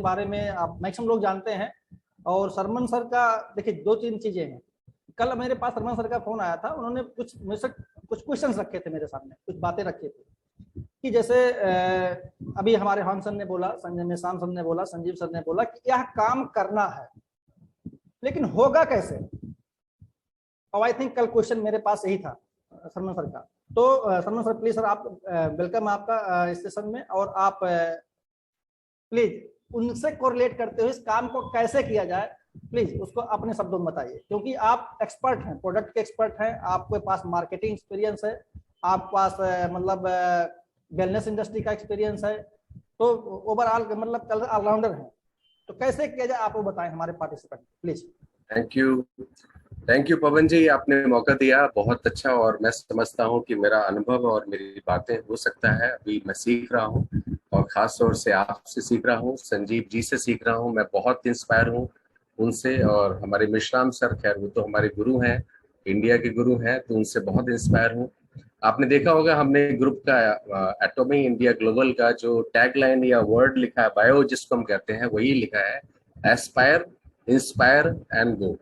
बारे में आप मैक्सिमम लोग जानते हैं। और सरमन सर का देखिए दो तीन चीजें हैं। कल मेरे पास सरमन सर का फोन आया था, उन्होंने कुछ मुझसे कुछ क्वेश्चंस रखे थे मेरे सामने, कुछ बातें रखी थी कि जैसे अभी हमारे हॉन सर ने बोला, संजय मेश्राम सर ने बोला, संजीव सर ने बोला कि यह काम करना है, लेकिन होगा कैसे। और आई थिंक कल क्वेश्चन मेरे पास यही था सरमन सर का। तो सरमन सर प्लीज सर, आप वेलकम आपका इस सेशन में, और आप प्लीज उनसे कोरिलेट करते हुए इस काम को कैसे किया जाए, प्लीज उसको अपने शब्दों में बताइए, क्योंकि आप एक्सपर्ट हैं, प्रोडक्ट के एक्सपर्ट हैं, आपके पास मार्केटिंग एक्सपीरियंस है, आपके पास मतलब वेलनेस इंडस्ट्री का एक्सपीरियंस है, तो ओवरऑल मतलब ऑलराउंडर है। तो कैसे किया जाए आप वो बताएं हमारे पार्टिसिपेंट प्लीज। थैंक यू पवन जी, आपने मौका दिया, बहुत अच्छा। और मैं समझता हूँ कि मेरा अनुभव और मेरी बातें हो सकता है अभी मैं सीख रहा हूँ, और खास तौर से आपसे सीख रहा हूँ, संजीव जी से सीख रहा हूँ। मैं बहुत इंस्पायर हूँ उनसे, और हमारे मेश्राम सर, खैर वो तो हमारे गुरु हैं, इंडिया के गुरु हैं, तो उनसे बहुत इंस्पायर हूँ। आपने देखा होगा हमने ग्रुप का एटॉमी इंडिया ग्लोबल का जो टैगलाइन या वर्ड लिखा है, बायो जिसको हम कहते हैं, वही लिखा है, एस्पायर, इंस्पायर एंड गो।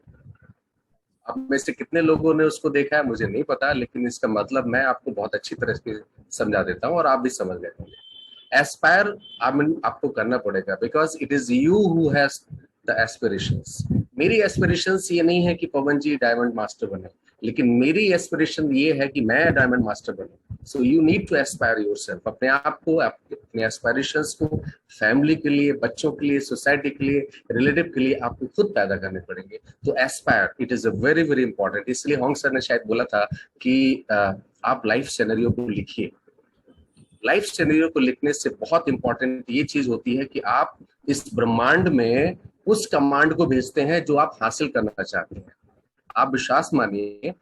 अब में से कितने लोगों ने उसको देखा है मुझे नहीं पता, लेकिन इसका मतलब मैं आपको बहुत अच्छी तरह से समझा देता हूँ और आप भी समझ गए होंगे। एस्पायर आपको करना पड़ेगा, because it is you who has the aspirations. मेरी एस्पिरेशंस ये नहीं है कि पवन जी डायमंड मास्टर बने, लेकिन मेरी एस्पिरेशन ये है कि मैं डायमंड मास्टर बनूं। So you need to aspire yourself, अपने आप को, अपने एस्पायरेशंस को फैमिली के लिए, बच्चों के लिए, सोसाइटी के लिए, रिलेटिव के लिए आपको खुद पैदा करने पड़ेंगे। तो Aspire, it is a very very important. इसलिए होंग सर ने शायद बोला था कि आप लाइफ सिनेरियो को लिखिए। लाइफ सिनेरियो को लिखने से बहुत इंपॉर्टेंट ये चीज होती है कि आप इस ब्रह्मांड में उस कमांड को भेजते हैं जो आप हासिल करना चाहते हैं। आप विश्वास मानिए,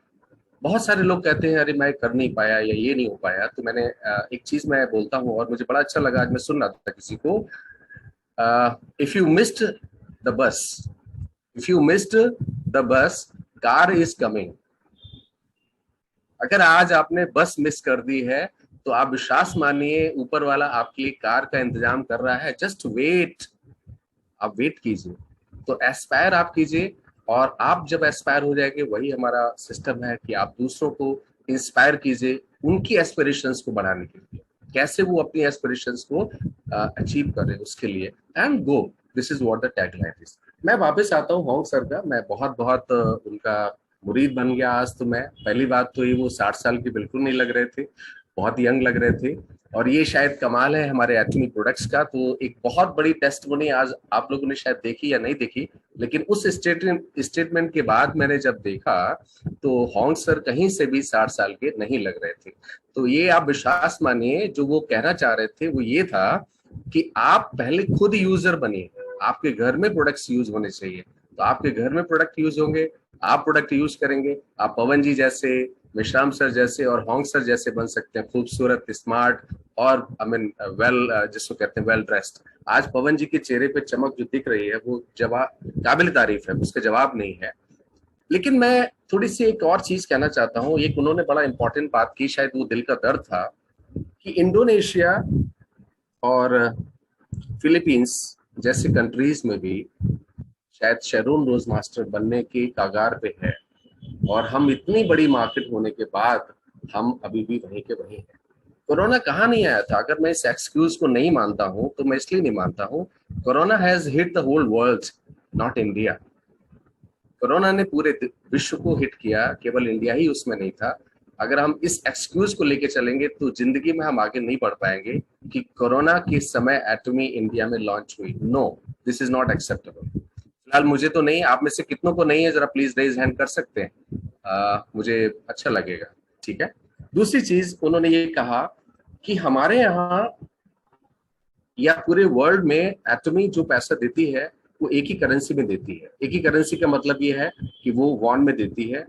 बहुत सारे लोग कहते हैं अरे मैं कर नहीं पाया या ये नहीं हो पाया। तो मैंने एक चीज मैं बोलता हूँ और मुझे बड़ा अच्छा लगा, आज मैं सुन रहा था किसी को, if you missed the bus, if you missed the bus, car is coming. अगर आज आपने बस मिस कर दी है तो आप विश्वास मानिए, ऊपर वाला आपके लिए कार का इंतजाम कर रहा है। जस्ट वेट, आप वेट कीजिए। तो एस्पायर आप कीजिए, और आप जब एस्पायर हो जाएंगे, वही हमारा सिस्टम है कि आप दूसरों को इंस्पायर कीजिए उनकी एस्पिरेशंस को बढ़ाने के लिए, कैसे वो अपनी एस्पिरेशंस को अचीव करें उसके लिए, and go, this is what the tagline is. मैं वापस आता हूँ होंग सर का, मैं बहुत बहुत उनका मुरीद बन गया आज। तो मैं पहली बात तो ये, वो 60 साल के बिल्कुल नहीं लग रहे थे, बहुत यंग लग रहे थे, और ये शायद कमाल है हमारे एटमी प्रोडक्ट्स का। तो एक बहुत बड़ी टेस्टमनी आज आप लोगों ने शायद देखी या नहीं देखी, लेकिन उस स्टेटमेंट के बाद मैंने जब देखा तो होंग सर कहीं से भी 60 साल के नहीं लग रहे थे। तो ये आप विश्वास मानिए, जो वो कहना चाह रहे थे वो ये था कि आप पहले खुद यूजर बनिए, आपके घर में प्रोडक्ट्स यूज होने चाहिए। तो आपके घर में प्रोडक्ट यूज होंगे, आप प्रोडक्ट यूज करेंगे, आप पवन जी जैसे, मेश्राम सर जैसे और होंग सर जैसे बन सकते हैं, खूबसूरत, स्मार्ट और आई मीन वेल, जिसको कहते हैं वेल ड्रेस्ड। आज पवन जी के चेहरे पे चमक जो दिख रही है वो जवाब काबिल तारीफ है, उसका जवाब नहीं है। लेकिन मैं थोड़ी सी एक और चीज कहना चाहता हूँ। एक उन्होंने बड़ा इंपॉर्टेंट बात की, शायद वो दिल का दर्द था, कि इंडोनेशिया और फिलीपींस जैसे कंट्रीज में भी शायद शेरोन रोज मास्टर बनने के कागार पे है, और हम इतनी बड़ी मार्केट होने के बाद हम अभी भी वहीं के वहीं हैं। कोरोना कहाँ नहीं आया था? अगर मैं इस एक्सक्यूज को नहीं मानता हूँ तो मैं इसलिए नहीं मानता हूँ, corona has hit the whole world, not India. Corona ने पूरे विश्व को हिट किया, केवल इंडिया ही उसमें नहीं था। अगर हम इस एक्सक्यूज को लेके चलेंगे तो जिंदगी में हम आगे नहीं बढ़ पाएंगे कि कोरोना के समय एटमी इंडिया में लॉन्च हुई। No, this is not acceptable. फिलहाल मुझे तो नहीं, आप में से कितनों को नहीं है, जरा प्लीज रेज हैंड कर सकते हैं, मुझे अच्छा लगेगा। ठीक है। दूसरी चीज उन्होंने ये कहा कि हमारे यहाँ या पूरे वर्ल्ड में एटमी जो पैसा देती है वो एक ही करेंसी में देती है। एक ही करेंसी का मतलब ये है कि वो वॉन में देती है,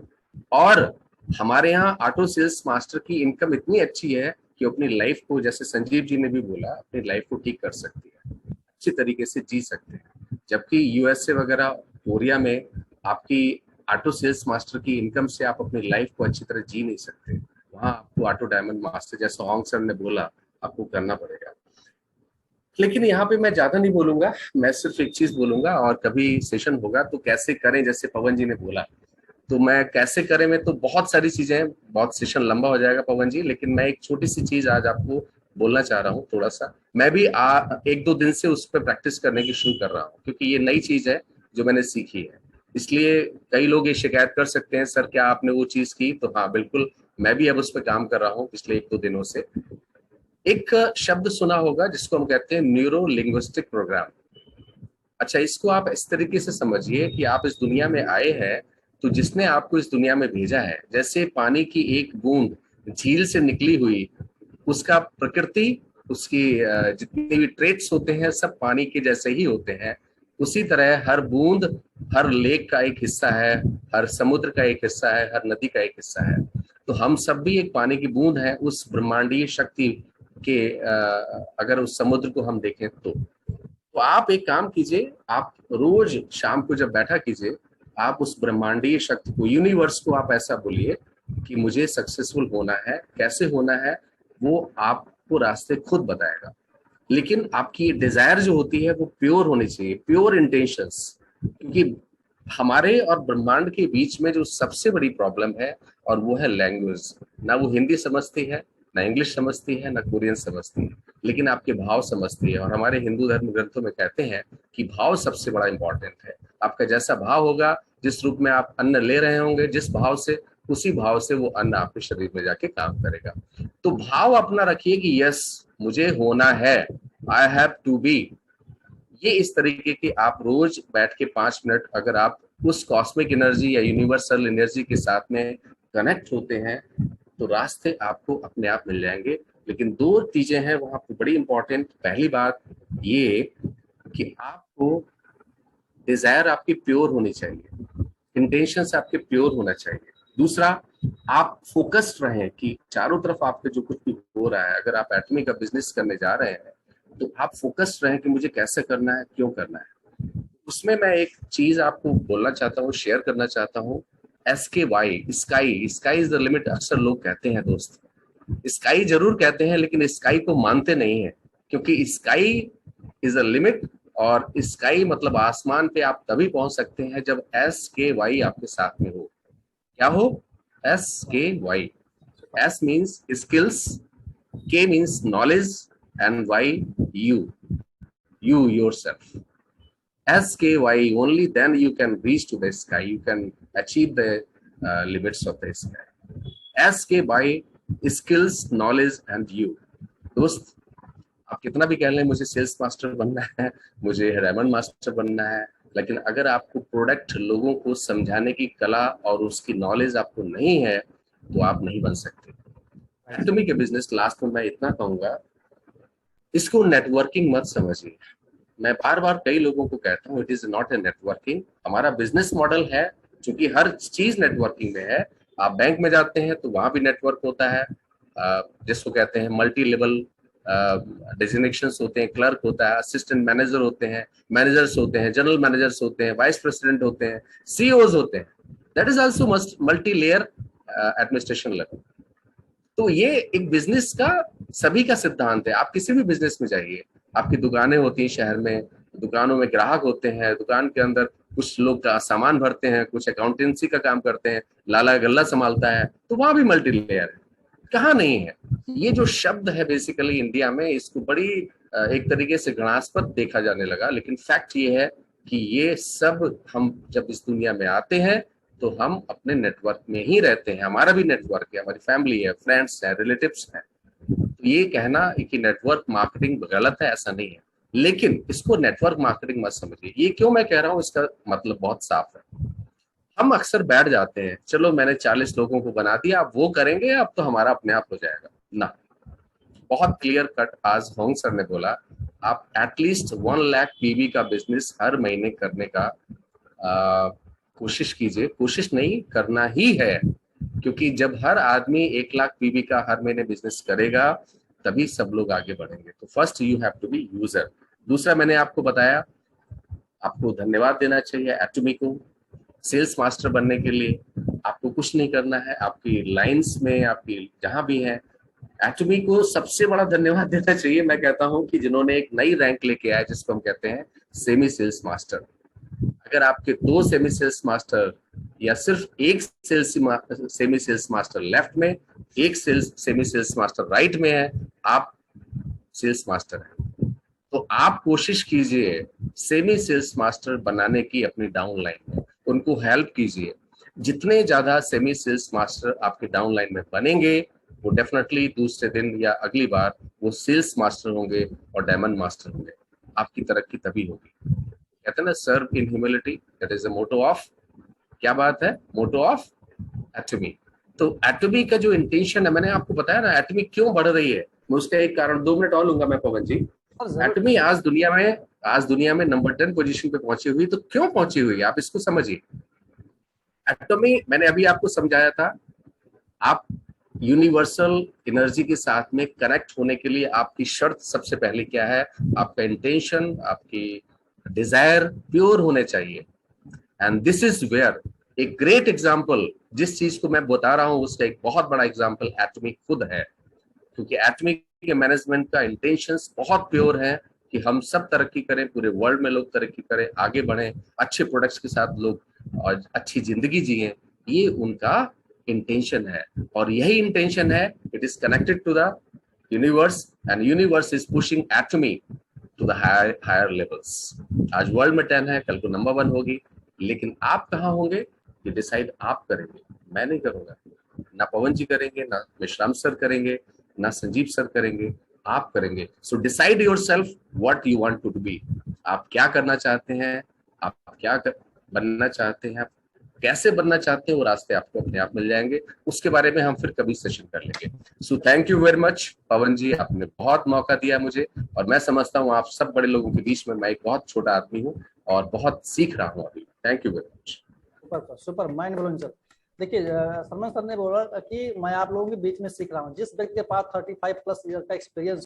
और हमारे यहाँ ऑटो सेल्स मास्टर की इनकम इतनी अच्छी है कि अपनी लाइफ को, जैसे संजीव जी ने भी बोला, अपनी लाइफ को ठीक कर सकती है, अच्छी तरीके से जी सकते हैं। जबकि यूएसए वगैरह, कोरिया में आपकी ऑटो सेल्स मास्टर की इनकम से आप अपनी लाइफ को अच्छी तरह जी नहीं सकते। वहां आपको ऑटो डायमंड मास्टर, जैसा होंग सर ने बोला, आपको करना पड़ेगा। लेकिन यहाँ पे मैं ज्यादा नहीं बोलूंगा, मैं सिर्फ एक चीज बोलूंगा, और कभी सेशन होगा तो कैसे करें, जैसे पवन जी ने बोला, तो मैं कैसे करें में तो बहुत सारी चीजें हैं, बहुत सेशन लंबा हो जाएगा पवन जी, लेकिन मैं एक छोटी सी चीज आज आपको बोलना चाह रहा हूँ थोड़ा सा। मैं भी एक दो दिन से उस पर प्रैक्टिस करने की शुरू कर रहा हूँ, क्योंकि ये नई चीज है जो मैंने सीखी है। इसलिए कई लोग ये शिकायत कर सकते हैं, सर क्या आपने वो चीज की, तो हाँ बिल्कुल, मैं भी अब उस पर काम कर रहा हूँ पिछले एक दो दिनों से। एक शब्द सुना होगा जिसको हम कहते हैं न्यूरो लिंग्विस्टिक प्रोग्राम। अच्छा, इसको आप इस तरीके से समझिए कि आप इस दुनिया में आए हैं, तो जिसने आपको इस दुनिया में भेजा है, जैसे पानी की एक बूंद झील से निकली हुई, उसका प्रकृति, उसकी जितने भी ट्रेट्स होते हैं सब पानी के जैसे ही होते हैं। उसी तरह हर बूंद, हर लेक का एक हिस्सा है, हर समुद्र का एक हिस्सा है, हर नदी का एक हिस्सा है। तो हम सब भी एक पानी की बूंद है उस ब्रह्मांडीय शक्ति के, अगर उस समुद्र को हम देखें तो आप एक काम कीजिए, आप रोज शाम को जब बैठा कीजिए, आप उस ब्रह्मांडीय शक्ति को, यूनिवर्स को आप ऐसा बोलिए कि मुझे सक्सेसफुल होना है, कैसे होना है वो आपको रास्ते खुद बताएगा। लेकिन आपकी डिजायर जो होती है वो प्योर होनी चाहिए, प्योर इंटेंशंस। क्योंकि हमारे और ब्रह्मांड के बीच में जो सबसे बड़ी प्रॉब्लम है, और वो है लैंग्वेज। ना वो हिंदी समझती है, ना इंग्लिश समझती है, ना कोरियन समझती है, लेकिन आपके भाव समझती है। और हमारे हिंदू धर्म ग्रंथों में कहते हैं कि भाव सबसे बड़ा इंपॉर्टेंट है। आपका जैसा भाव होगा, जिस रूप में आप अन्न ले रहे होंगे, जिस भाव से, उसी भाव से वो अन्न आपके शरीर में जाके काम करेगा। तो भाव अपना रखिए कि यस मुझे होना है, आई हैव टू बी। ये इस तरीके की आप रोज बैठ के 5 मिनट अगर आप उस कॉस्मिक एनर्जी या यूनिवर्सल एनर्जी के साथ में कनेक्ट होते हैं, तो रास्ते आपको अपने आप मिल जाएंगे। लेकिन दो चीजें हैं वहां पर बड़ी इंपॉर्टेंट। पहली बात ये कि आपको डिजायर आपकी प्योर होनी चाहिए, इंटेंशन आपके प्योर होना चाहिए। दूसरा, आप फोकस्ड रहें कि चारों तरफ आपके जो कुछ भी हो रहा है, अगर आप एटमी का बिजनेस करने जा रहे हैं तो आप फोकस्ड रहें कि मुझे कैसे करना है, क्यों करना है। उसमें मैं एक चीज आपको बोलना चाहता हूँ, शेयर करना चाहता हूँ। SKY, sky, sky is the limit अक्सर लोग कहते हैं दोस्त, स्काई जरूर कहते हैं, लेकिन स्काई को मानते नहीं है, क्योंकि स्काई इज अ लिमिट, और स्काई मतलब आसमान पे आप तभी पहुंच सकते हैं जब SKY आपके साथ में हो। क्या हो? SKY। S means skills, K means knowledge, and Y you yourself. SKY, only then you can reach to the sky, you can achieve the limits of the sky. SKY, skills, knowledge and you। दोस्त, आप कितना भी कह लें मुझे sales master बनना है, मुझे डायमंड मास्टर बनना है, लेकिन अगर आपको प्रोडक्ट, लोगों को समझाने की कला और उसकी नॉलेज आपको नहीं है, तो आप नहीं बन सकते। एटमी के बिजनेस, लास्ट में मैं इतना कहूंगा, इसको नेटवर्किंग मत समझिए। मैं बार बार कई लोगों को कहता हूँ, it is not a networking. हमारा बिजनेस मॉडल है, क्योंकि हर चीज नेटवर्किंग में है। आप बैंक में जाते हैं तो वहां भी नेटवर्क होता है, जिसको कहते हैं मल्टी लेवल डेजिग्नेशंस होते हैं, क्लर्क होता है, असिस्टेंट मैनेजर होते हैं, मैनेजर्स होते हैं, जनरल मैनेजर्स होते हैं, वाइस प्रेसिडेंट होते हैं, CEOs होते हैं। That is also multi layer administration level. तो ये एक बिजनेस का सभी का सिद्धांत है। आप किसी भी बिजनेस में जाइए, आपकी दुकानें होती हैं शहर में, दुकानों में ग्राहक होते हैं, दुकान के अंदर कुछ लोग का सामान भरते हैं, कुछ अकाउंटेंसी का काम करते हैं, लाला गल्ला संभालता है, तो वहां भी मल्टी लेयर है। कहाँ नहीं है? ये जो शब्द है बेसिकली इंडिया में, इसको बड़ी एक तरीके से घृणास्पद देखा जाने लगा, लेकिन फैक्ट ये है कि ये सब हम जब इस दुनिया में आते हैं तो हम अपने नेटवर्क में ही रहते हैं। हमारा भी नेटवर्क है, हमारी फैमिली है, फ्रेंड्स है, रिलेटिव्स है। तो ये कहना कि नेटवर्क मार्केटिंग गलत है, ऐसा नहीं है, लेकिन इसको नेटवर्क मार्केटिंग मत समझिए। ये क्यों मैं कह रहा हूँ, इसका मतलब बहुत साफ है। हम अक्सर बैठ जाते हैं, चलो मैंने 40 लोगों को बना दिया, अब वो करेंगे, अब तो हमारा अपने आप हो जाएगा ना। बहुत क्लियर कट आज होंग सर ने बोला, आप एटलीस्ट 1 लाख PV का बिजनेस हर महीने करने का कोशिश कीजिए। कोशिश नहीं, करना ही है, क्योंकि जब हर आदमी 1 लाख PV का हर महीने बिजनेस करेगा, तभी सब लोग आगे बढ़ेंगे। तो first you have to be user. दूसरा, मैंने आपको बताया, आपको धन्यवाद देना चाहिए एटमी को। सेल्स मास्टर बनने के लिए आपको कुछ नहीं करना है, आपकी लाइंस में, आपकी जहां भी है, एटमी को सबसे बड़ा धन्यवाद देना चाहिए, मैं कहता हूं कि जिन्होंने एक नई रैंक लेके आया जिसको हम कहते हैं सेमी सेल्स मास्टर। अगर आपके 2 सेमी सेल्स मास्टर या सिर्फ एक सेमी सेल्स मास्टर लेफ्ट में, एक सेमी सेल्स मास्टर राइट में है, आप सेल्स मास्टर हैं। तो आप कोशिश कीजिए सेमी सेल्स मास्टर बनाने की अपनी डाउनलाइन में, उनको हेल्प कीजिए। जितने ज्यादा सेमी सेल्स मास्टर आपके डाउनलाइन में बनेंगे, वो डेफिनेटली दूसरे दिन या अगली बार वो सेल्स मास्टर होंगे और डायमंड मास्टर होंगे। आपकी तरक्की तभी होगी। कहते हैं ना, serve in humility, that is the motto of, क्या बात है, मोटो ऑफ एटमी। तो एटमी का जो इंटेंशन है, मैंने आपको बताया ना एटमी क्यों बढ़ रही है, मैं उसका एक कारण 2 मिनट और लूंगा मैं पवन जी। एटमी आज दुनिया में नंबर 10 पोजीशन पे पहुंची हुई, तो क्यों पहुंची हुई, आप इसको समझिए। एटमी मैंने अभी आपको समझाया था, आप यूनिवर्सल एनर्जी के साथ में कनेक्ट होने के लिए आपकी शर्त सबसे पहले क्या है, आपका इंटेंशन, आपकी डिजायर प्योर होने चाहिए। And this is where a great example, जिस चीज को मैं बता रहा हूं उसका एक बहुत बड़ा एग्जाम्पल एटमी खुद है। क्योंकि एटमी के मैनेजमेंट का इंटेंशंस बहुत प्योर है कि हम सब तरक्की करें, पूरे वर्ल्ड में लोग तरक्की करें, आगे बढ़ें, अच्छे प्रोडक्ट्स के साथ लोग और अच्छी जिंदगी जिए, ये उनका इंटेंशन है। और यही इंटेंशन है, it is connected to the universe and universe is pushing एटमी टू द हायर लेवल्स। आज वर्ल्ड में 10 है, कल को नंबर 1 होगी, लेकिन आप कहाँ होंगे ये डिसाइड आप करेंगे, मैं नहीं करूंगा, ना पवन जी करेंगे, ना विश्राम सर करेंगे, ना संजीव सर करेंगे, आप करेंगे। So decide yourself what you want to be. आप क्या करना चाहते हैं, आप क्या बनना चाहते हैं, आप कैसे बनना चाहते हैं, वो रास्ते आपको अपने आप मिल जाएंगे। उसके बारे में हम फिर कभी सेशन कर लेंगे। So thank you very much Pavan ji, आपने बहुत मौका दिया मुझे, और मैं समझता हूँ आप सब बड़े लोगों के बीच में मैं एक बहुत छोटा आदमी हूँ और बहुत सीख रहा हूँ अभी। Thank you very much. Super super, mind blowing sir. देखिए सलमान सर ने बोला कि मैं आप लोगों के बीच में सीख रहा हूँ। जिस व्यक्ति के पास 35+ ईयर का एक्सपीरियंस